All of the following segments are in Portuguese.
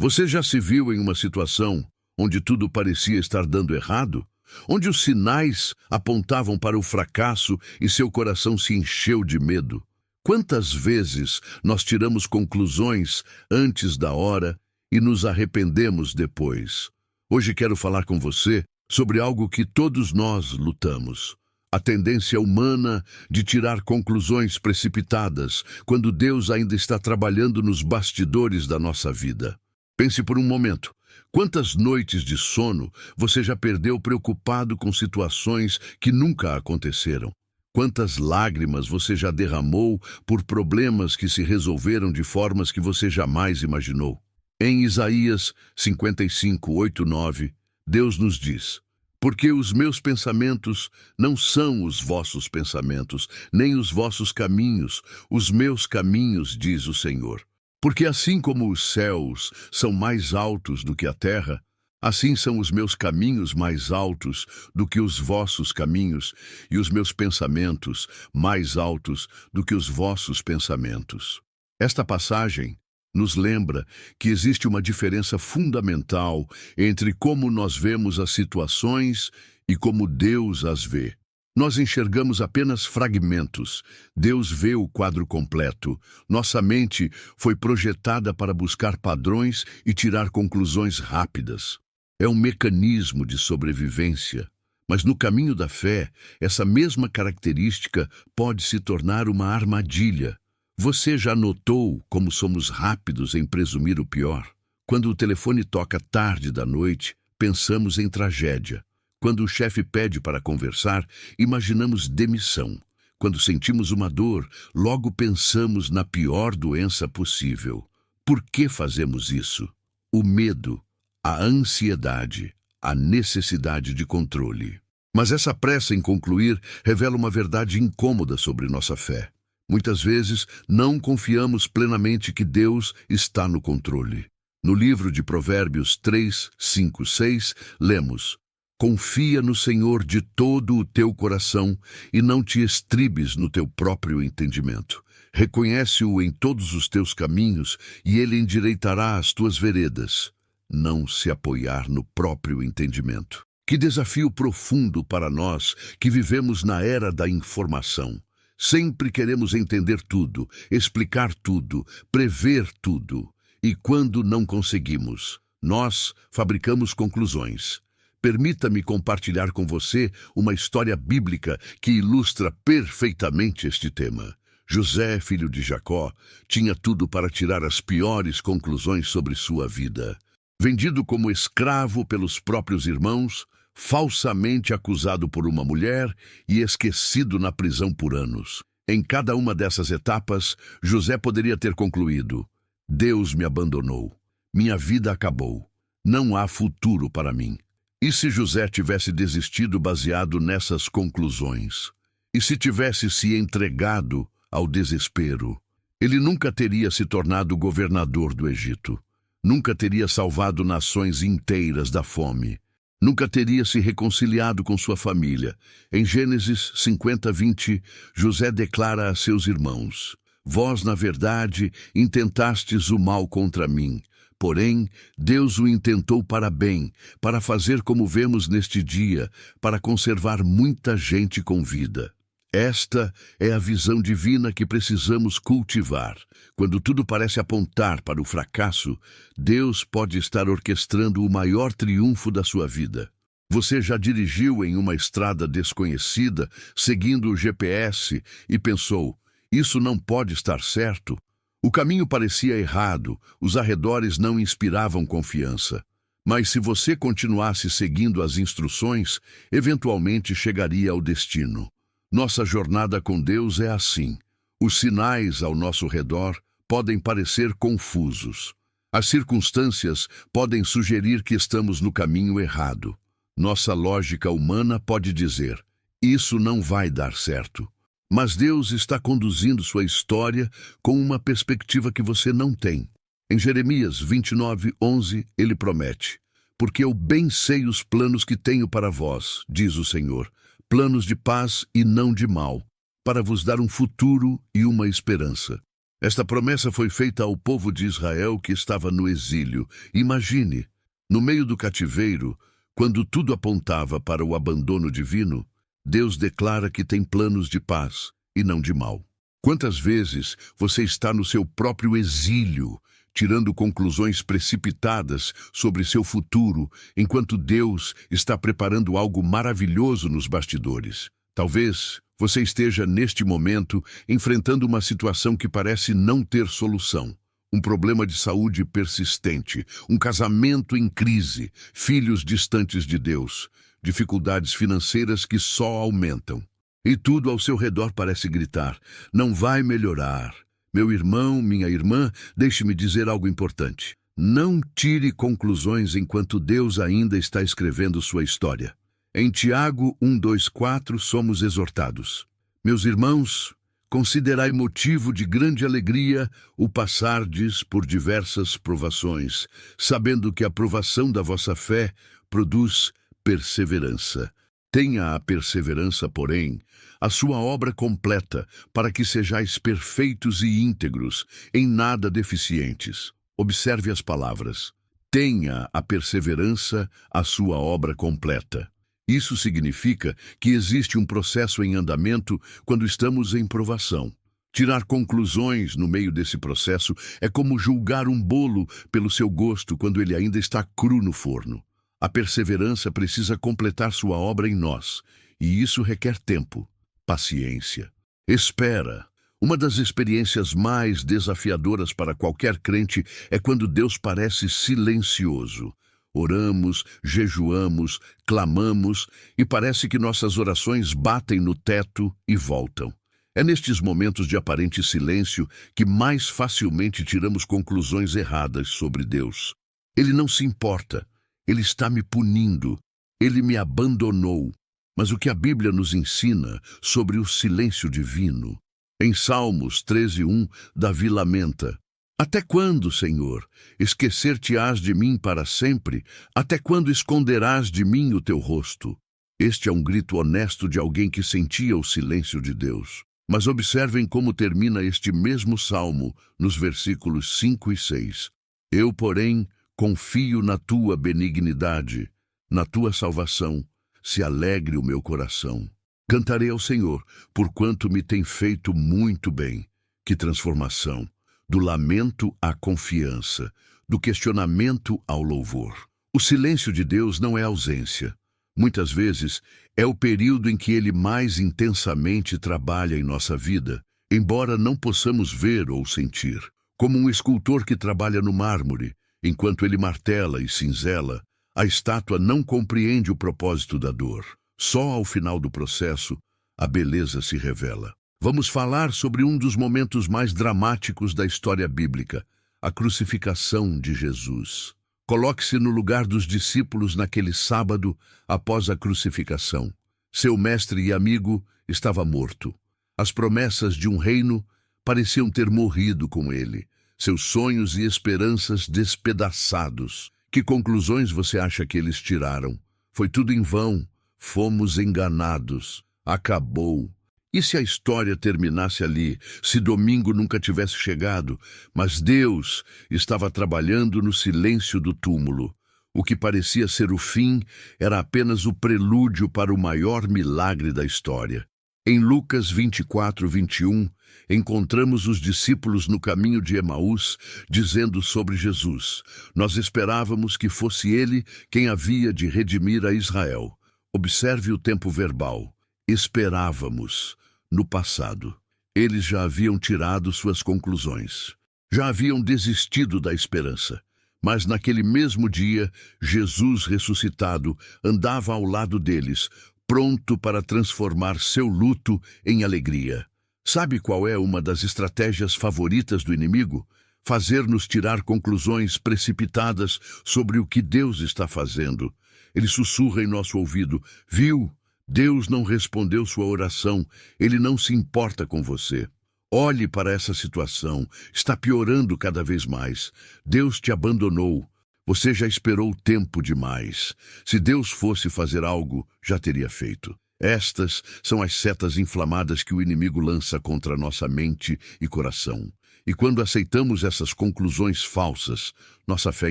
Você já se viu em uma situação onde tudo parecia estar dando errado? Onde os sinais apontavam para o fracasso e seu coração se encheu de medo? Quantas vezes nós tiramos conclusões antes da hora e nos arrependemos depois? Hoje quero falar com você sobre algo que todos nós lutamos. A tendência humana de tirar conclusões precipitadas quando Deus ainda está trabalhando nos bastidores da nossa vida. Pense por um momento. Quantas noites de sono você já perdeu preocupado com situações que nunca aconteceram? Quantas lágrimas você já derramou por problemas que se resolveram de formas que você jamais imaginou? Em Isaías 55, 8, 9, Deus nos diz: porque os meus pensamentos não são os vossos pensamentos, nem os vossos caminhos, os meus caminhos, diz o Senhor. Porque assim como os céus são mais altos do que a terra, assim são os meus caminhos mais altos do que os vossos caminhos, e os meus pensamentos mais altos do que os vossos pensamentos. Esta passagem nos lembra que existe uma diferença fundamental entre como nós vemos as situações e como Deus as vê. Nós enxergamos apenas fragmentos. Deus vê o quadro completo. Nossa mente foi projetada para buscar padrões e tirar conclusões rápidas. É um mecanismo de sobrevivência. Mas no caminho da fé, essa mesma característica pode se tornar uma armadilha. Você já notou como somos rápidos em presumir o pior? Quando o telefone toca tarde da noite, pensamos em tragédia. Quando o chefe pede para conversar, imaginamos demissão. Quando sentimos uma dor, logo pensamos na pior doença possível. Por que fazemos isso? O medo, a ansiedade, a necessidade de controle. Mas essa pressa em concluir revela uma verdade incômoda sobre nossa fé. Muitas vezes não confiamos plenamente que Deus está no controle. No livro de Provérbios 3, 5, 6, lemos: confia no Senhor de todo o teu coração e não te estribes no teu próprio entendimento. Reconhece-o em todos os teus caminhos e ele endireitará as tuas veredas. Não se apoiar no próprio entendimento. Que desafio profundo para nós que vivemos na era da informação. Sempre queremos entender tudo, explicar tudo, prever tudo. E quando não conseguimos, nós fabricamos conclusões. Permita-me compartilhar com você uma história bíblica que ilustra perfeitamente este tema. José, filho de Jacó, tinha tudo para tirar as piores conclusões sobre sua vida. Vendido como escravo pelos próprios irmãos, falsamente acusado por uma mulher e esquecido na prisão por anos. Em cada uma dessas etapas, José poderia ter concluído: Deus me abandonou, minha vida acabou, não há futuro para mim. E se José tivesse desistido baseado nessas conclusões? E se tivesse se entregado ao desespero? Ele nunca teria se tornado governador do Egito. Nunca teria salvado nações inteiras da fome. Nunca teria se reconciliado com sua família. Em Gênesis 50, 20, José declara a seus irmãos: vós, na verdade, intentastes o mal contra mim. Porém, Deus o intentou para bem, para fazer como vemos neste dia, para conservar muita gente com vida. Esta é a visão divina que precisamos cultivar. Quando tudo parece apontar para o fracasso, Deus pode estar orquestrando o maior triunfo da sua vida. Você já dirigiu em uma estrada desconhecida, seguindo o GPS, e pensou: isso não pode estar certo? O caminho parecia errado, os arredores não inspiravam confiança. Mas se você continuasse seguindo as instruções, eventualmente chegaria ao destino. Nossa jornada com Deus é assim. Os sinais ao nosso redor podem parecer confusos. As circunstâncias podem sugerir que estamos no caminho errado. Nossa lógica humana pode dizer: isso não vai dar certo. Mas Deus está conduzindo sua história com uma perspectiva que você não tem. Em Jeremias 29, 11, ele promete: porque eu bem sei os planos que tenho para vós, diz o Senhor, planos de paz e não de mal, para vos dar um futuro e uma esperança. Esta promessa foi feita ao povo de Israel que estava no exílio. Imagine, no meio do cativeiro, quando tudo apontava para o abandono divino, Deus declara que tem planos de paz e não de mal. Quantas vezes você está no seu próprio exílio, tirando conclusões precipitadas sobre seu futuro, enquanto Deus está preparando algo maravilhoso nos bastidores? Talvez você esteja, neste momento, enfrentando uma situação que parece não ter solução. Um problema de saúde persistente, um casamento em crise, filhos distantes de Deus, dificuldades financeiras que só aumentam. E tudo ao seu redor parece gritar: não vai melhorar. Meu irmão, minha irmã, deixe-me dizer algo importante. Não tire conclusões enquanto Deus ainda está escrevendo sua história. Em Tiago 1:2-4 somos exortados: meus irmãos, considerai motivo de grande alegria o passardes por diversas provações, sabendo que a provação da vossa fé produz perseverança. Tenha a perseverança, porém, a sua obra completa, para que sejais perfeitos e íntegros, em nada deficientes. Observe as palavras. Tenha a perseverança, a sua obra completa. Isso significa que existe um processo em andamento quando estamos em provação. Tirar conclusões no meio desse processo é como julgar um bolo pelo seu gosto quando ele ainda está cru no forno. A perseverança precisa completar sua obra em nós, e isso requer tempo, paciência, espera. Uma das experiências mais desafiadoras para qualquer crente é quando Deus parece silencioso. Oramos, jejuamos, clamamos, e parece que nossas orações batem no teto e voltam. É nestes momentos de aparente silêncio que mais facilmente tiramos conclusões erradas sobre Deus. Ele não se importa. Ele está me punindo. Ele me abandonou. Mas o que a Bíblia nos ensina sobre o silêncio divino? Em Salmos 13:1, Davi lamenta: até quando, Senhor, esquecer-te-ás de mim para sempre? Até quando esconderás de mim o teu rosto? Este é um grito honesto de alguém que sentia o silêncio de Deus. Mas observem como termina este mesmo salmo, nos versículos 5 e 6. Eu, porém, confio na tua benignidade, na tua salvação, se alegre o meu coração. Cantarei ao Senhor, porquanto me tem feito muito bem. Que transformação! Do lamento à confiança, do questionamento ao louvor. O silêncio de Deus não é ausência. Muitas vezes, é o período em que Ele mais intensamente trabalha em nossa vida, embora não possamos ver ou sentir. Como um escultor que trabalha no mármore, enquanto ele martela e cinzela, a estátua não compreende o propósito da dor. Só ao final do processo, a beleza se revela. Vamos falar sobre um dos momentos mais dramáticos da história bíblica, a crucificação de Jesus. Coloque-se no lugar dos discípulos naquele sábado após a crucificação. Seu mestre e amigo estava morto. As promessas de um reino pareciam ter morrido com ele. Seus sonhos e esperanças despedaçados. Que conclusões você acha que eles tiraram? Foi tudo em vão. Fomos enganados. Acabou. E se a história terminasse ali, se domingo nunca tivesse chegado, mas Deus estava trabalhando no silêncio do túmulo. O que parecia ser o fim era apenas o prelúdio para o maior milagre da história. Em Lucas 24:21, encontramos os discípulos no caminho de Emaús, dizendo sobre Jesus: nós esperávamos que fosse ele quem havia de redimir a Israel. Observe o tempo verbal. Esperávamos. No passado, eles já haviam tirado suas conclusões. Já haviam desistido da esperança. Mas naquele mesmo dia, Jesus ressuscitado andava ao lado deles, pronto para transformar seu luto em alegria. Sabe qual é uma das estratégias favoritas do inimigo? Fazer-nos tirar conclusões precipitadas sobre o que Deus está fazendo. Ele sussurra em nosso ouvido: viu? Deus não respondeu sua oração, Ele não se importa com você. Olhe para essa situação, está piorando cada vez mais. Deus te abandonou, você já esperou tempo demais. Se Deus fosse fazer algo, já teria feito. Estas são as setas inflamadas que o inimigo lança contra nossa mente e coração. E quando aceitamos essas conclusões falsas, nossa fé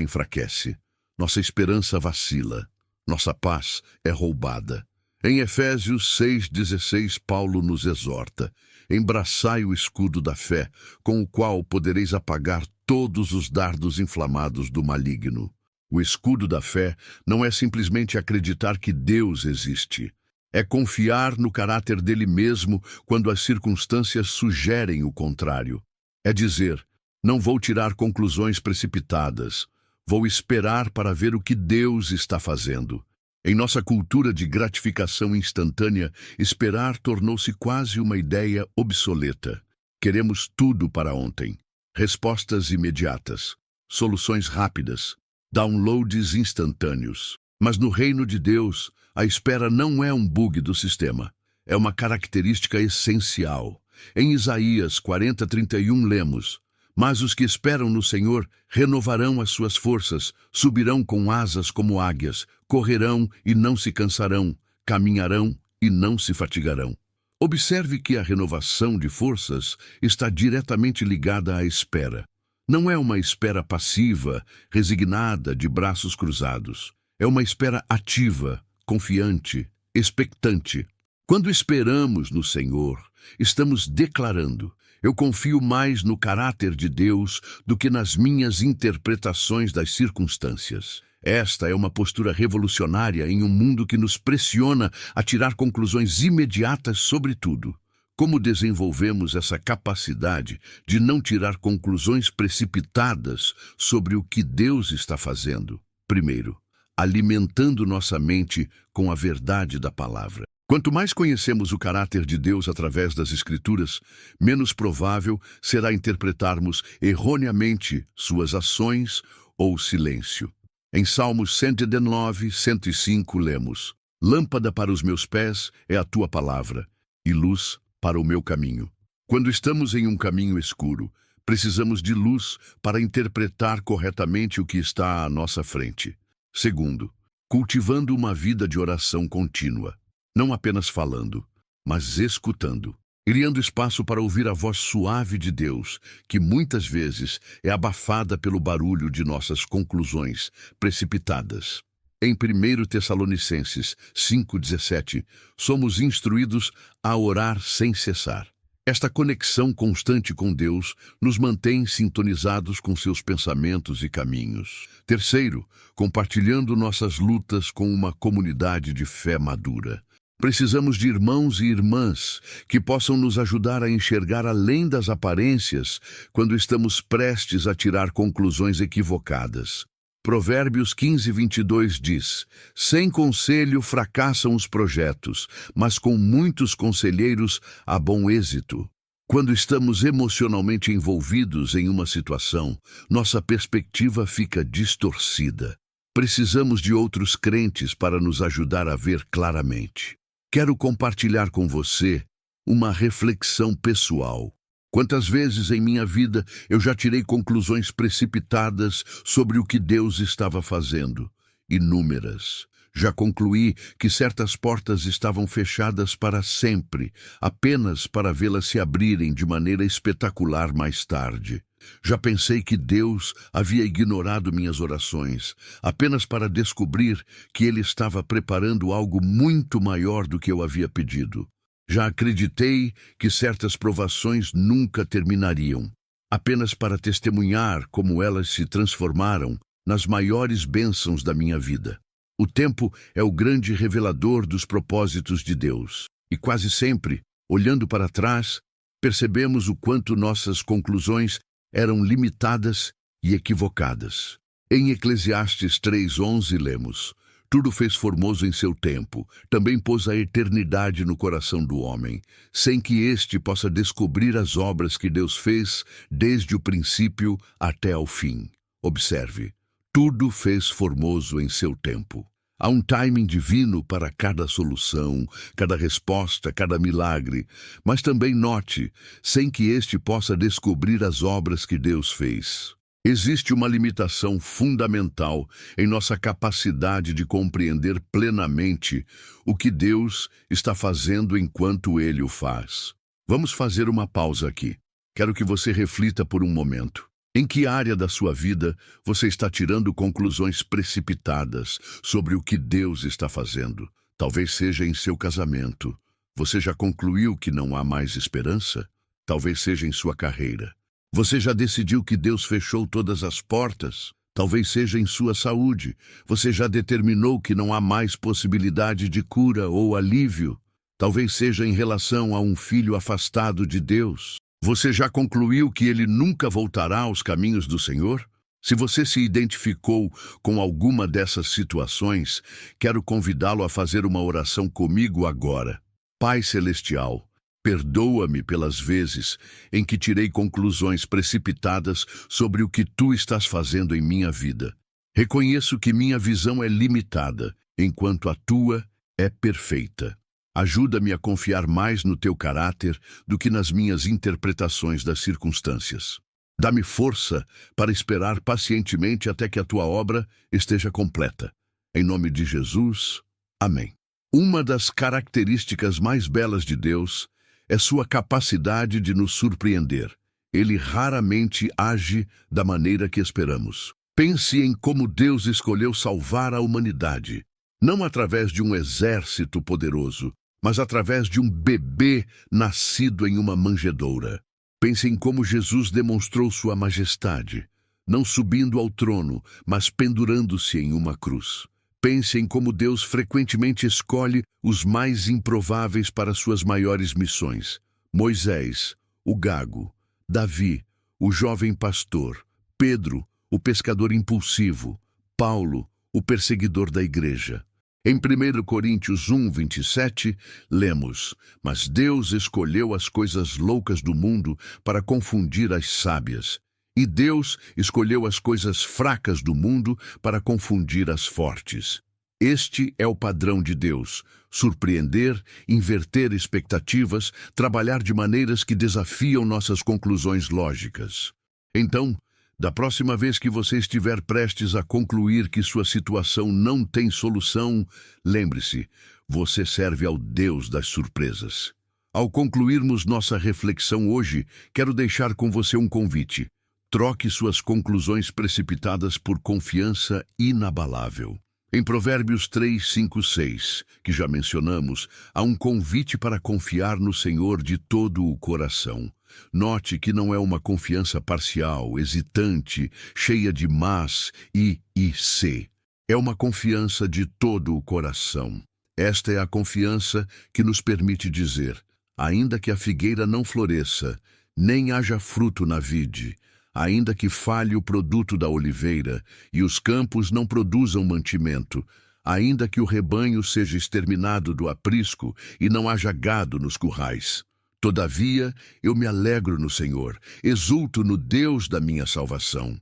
enfraquece, nossa esperança vacila, nossa paz é roubada. Em Efésios 6,16, Paulo nos exorta: embraçai o escudo da fé, com o qual podereis apagar todos os dardos inflamados do maligno. O escudo da fé não é simplesmente acreditar que Deus existe. É confiar no caráter dele mesmo quando as circunstâncias sugerem o contrário. É dizer: não vou tirar conclusões precipitadas, vou esperar para ver o que Deus está fazendo. Em nossa cultura de gratificação instantânea, esperar tornou-se quase uma ideia obsoleta. Queremos tudo para ontem. Respostas imediatas, soluções rápidas, downloads instantâneos. Mas no reino de Deus, a espera não é um bug do sistema. É uma característica essencial. Em Isaías 40:31 lemos: mas os que esperam no Senhor renovarão as suas forças, subirão com asas como águias, correrão e não se cansarão, caminharão e não se fatigarão. Observe que a renovação de forças está diretamente ligada à espera. Não é uma espera passiva, resignada, de braços cruzados. É uma espera ativa, confiante, expectante. Quando esperamos no Senhor, estamos declarando: eu confio mais no caráter de Deus do que nas minhas interpretações das circunstâncias. Esta é uma postura revolucionária em um mundo que nos pressiona a tirar conclusões imediatas sobre tudo. Como desenvolvemos essa capacidade de não tirar conclusões precipitadas sobre o que Deus está fazendo? Primeiro, alimentando nossa mente com a verdade da palavra. Quanto mais conhecemos o caráter de Deus através das Escrituras, menos provável será interpretarmos erroneamente suas ações ou silêncio. Em Salmos 119, 105 lemos: lâmpada para os meus pés é a tua palavra, e luz para o meu caminho. Quando estamos em um caminho escuro, precisamos de luz para interpretar corretamente o que está à nossa frente. Segundo, cultivando uma vida de oração contínua. Não apenas falando, mas escutando, criando espaço para ouvir a voz suave de Deus, que muitas vezes é abafada pelo barulho de nossas conclusões precipitadas. Em 1 Tessalonicenses 5,17, somos instruídos a orar sem cessar. Esta conexão constante com Deus nos mantém sintonizados com seus pensamentos e caminhos. Terceiro, compartilhando nossas lutas com uma comunidade de fé madura. Precisamos de irmãos e irmãs que possam nos ajudar a enxergar além das aparências quando estamos prestes a tirar conclusões equivocadas. Provérbios 15:22 diz: sem conselho fracassam os projetos, mas com muitos conselheiros há bom êxito. Quando estamos emocionalmente envolvidos em uma situação, nossa perspectiva fica distorcida. Precisamos de outros crentes para nos ajudar a ver claramente. Quero compartilhar com você uma reflexão pessoal. Quantas vezes em minha vida eu já tirei conclusões precipitadas sobre o que Deus estava fazendo? Inúmeras. Já concluí que certas portas estavam fechadas para sempre, apenas para vê-las se abrirem de maneira espetacular mais tarde. Já pensei que Deus havia ignorado minhas orações, apenas para descobrir que Ele estava preparando algo muito maior do que eu havia pedido. Já acreditei que certas provações nunca terminariam, apenas para testemunhar como elas se transformaram nas maiores bênçãos da minha vida. O tempo é o grande revelador dos propósitos de Deus, e quase sempre, olhando para trás, percebemos o quanto nossas conclusões eram limitadas e equivocadas. Em Eclesiastes 3:11 lemos: tudo fez formoso em seu tempo, também pôs a eternidade no coração do homem, sem que este possa descobrir as obras que Deus fez desde o princípio até ao fim. Observe, tudo fez formoso em seu tempo. Há um timing divino para cada solução, cada resposta, cada milagre, mas também note, sem que este possa descobrir as obras que Deus fez. Existe uma limitação fundamental em nossa capacidade de compreender plenamente o que Deus está fazendo enquanto Ele o faz. Vamos fazer uma pausa aqui. quero que você reflita por um momento. Em que área da sua vida você está tirando conclusões precipitadas sobre o que Deus está fazendo? Talvez seja em seu casamento. Você já concluiu que não há mais esperança? Talvez seja em sua carreira. Você já decidiu que Deus fechou todas as portas? Talvez seja em sua saúde. Você já determinou que não há mais possibilidade de cura ou alívio? Talvez seja em relação a um filho afastado de Deus. Você já concluiu que ele nunca voltará aos caminhos do Senhor? Se você se identificou com alguma dessas situações, quero convidá-lo a fazer uma oração comigo agora. Pai Celestial, perdoa-me pelas vezes em que tirei conclusões precipitadas sobre o que Tu estás fazendo em minha vida. Reconheço que minha visão é limitada, enquanto a Tua é perfeita. Ajuda-me a confiar mais no Teu caráter do que nas minhas interpretações das circunstâncias. Dá-me força para esperar pacientemente até que a Tua obra esteja completa. Em nome de Jesus, amém. Uma das características mais belas de Deus é sua capacidade de nos surpreender. Ele raramente age da maneira que esperamos. Pense em como Deus escolheu salvar a humanidade, não através de um exército poderoso, mas através de um bebê nascido em uma manjedoura. Pense em como Jesus demonstrou sua majestade, não subindo ao trono, mas pendurando-se em uma cruz. Pense em como Deus frequentemente escolhe os mais improváveis para suas maiores missões. Moisés, o gago; Davi, o jovem pastor; Pedro, o pescador impulsivo; Paulo, o perseguidor da igreja. Em 1 Coríntios 1:27, lemos: Mas Deus escolheu as coisas loucas do mundo para confundir as sábias. E Deus escolheu as coisas fracas do mundo para confundir as fortes. Este é o padrão de Deus: surpreender, inverter expectativas, trabalhar de maneiras que desafiam nossas conclusões lógicas. Então, da próxima vez que você estiver prestes a concluir que sua situação não tem solução, lembre-se, você serve ao Deus das surpresas. Ao concluirmos nossa reflexão hoje, quero deixar com você um convite. Troque suas conclusões precipitadas por confiança inabalável. Em Provérbios 3, 5, 6, que já mencionamos, há um convite para confiar no Senhor de todo o coração. Note que não é uma confiança parcial, hesitante, cheia de mas e se. É uma confiança de todo o coração. Esta é a confiança que nos permite dizer: ainda que a figueira não floresça, nem haja fruto na vide, ainda que falhe o produto da oliveira e os campos não produzam mantimento, ainda que o rebanho seja exterminado do aprisco e não haja gado nos currais. Todavia, eu me alegro no Senhor, exulto no Deus da minha salvação.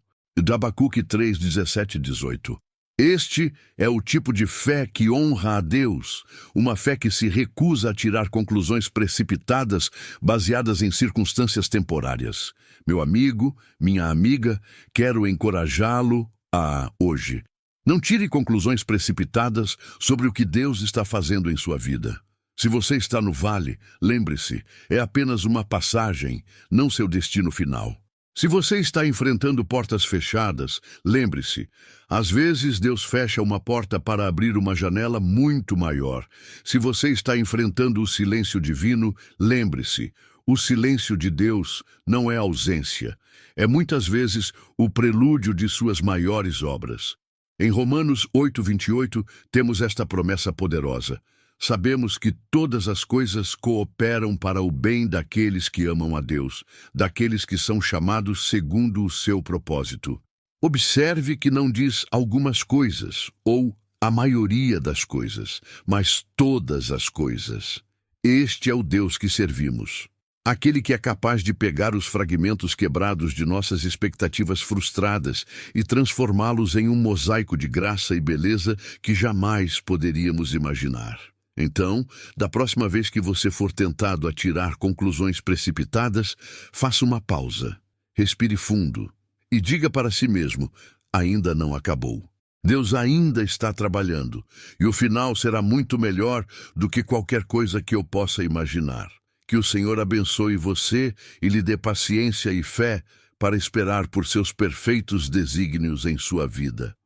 Abacuque 3, 17 e 18. Este é o tipo de fé que honra a Deus, uma fé que se recusa a tirar conclusões precipitadas baseadas em circunstâncias temporárias. Meu amigo, minha amiga, quero encorajá-lo a hoje. Não tire conclusões precipitadas sobre o que Deus está fazendo em sua vida. Se você está no vale, lembre-se, é apenas uma passagem, não seu destino final. Se você está enfrentando portas fechadas, lembre-se, às vezes Deus fecha uma porta para abrir uma janela muito maior. Se você está enfrentando o silêncio divino, lembre-se, o silêncio de Deus não é ausência, é muitas vezes o prelúdio de suas maiores obras. Em Romanos 8:28 temos esta promessa poderosa: sabemos que todas as coisas cooperam para o bem daqueles que amam a Deus, daqueles que são chamados segundo o seu propósito. Observe que não diz algumas coisas, ou a maioria das coisas, mas todas as coisas. Este é o Deus que servimos. Aquele que é capaz de pegar os fragmentos quebrados de nossas expectativas frustradas e transformá-los em um mosaico de graça e beleza que jamais poderíamos imaginar. Então, da próxima vez que você for tentado a tirar conclusões precipitadas, faça uma pausa, respire fundo e diga para si mesmo: ainda não acabou. Deus ainda está trabalhando e o final será muito melhor do que qualquer coisa que eu possa imaginar. Que o Senhor abençoe você e lhe dê paciência e fé para esperar por seus perfeitos desígnios em sua vida.